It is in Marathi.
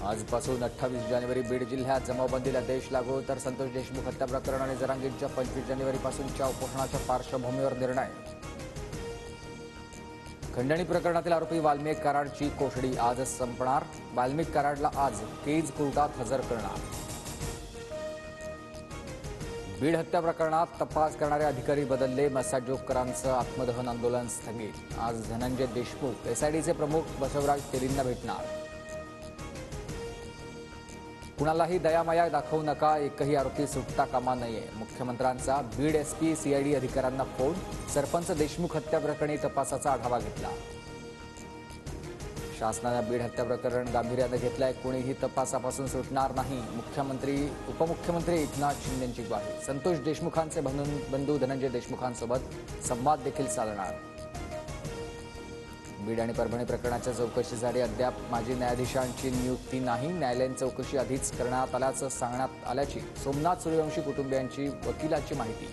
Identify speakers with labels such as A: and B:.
A: आजपासून 28 जानेवारी बीड जिल्ह्यात जमावबंदीला देश लागू, तर संतोष देशमुख हत्या प्रकरण आणि जरांगींच्या 25 जानेवारीपासूनच्या उपोषणाच्या पार्श्वभूमीवर निर्णय. खंडणी प्रकरणातील आरोपी वाल्मिक कराडची कोठडी आजच संपणार. वाल्मिक कराडला आज केज कोर्टात हजर करणार. बीड हत्या प्रकरणात तपास करणारे अधिकारी बदलले. मसाजोगकरांचं आत्मदहन आंदोलन स्थगित. आज धनंजय देशमुख एसआयटीचे प्रमुख बसवराज तेलींना भेटणार. कुणालाही दयामाया दाखवू नका, एकही आरोपी सुटता कामा नये. मुख्यमंत्र्यांचा बीड एसपी सीआयडी अधिकाऱ्यांना फोन. सरपंच देशमुख हत्या प्रकरणी तपासाचा आढावा घेतला. शासनाने बीड हत्या प्रकरण गांभीर्याने घेतलंय. कोणीही तपासापासून सुटणार नाही. उपमुख्यमंत्री एकनाथ शिंदेंची ग्वाही. संतोष देशमुखांचे बंधू धनंजय देशमुखांसोबत संवाद देखील साधणार. बीड आणि परभणी प्रकरणाच्या चौकशीसाठी अद्याप माजी न्यायाधीशांची नियुक्ती नाही. न्यायालयीन चौकशी आधीच करण्यात आल्याचं सांगण्यात आल्याची सोमनाथ सूर्यवंशी कुटुंबियांची वकिलाची माहिती.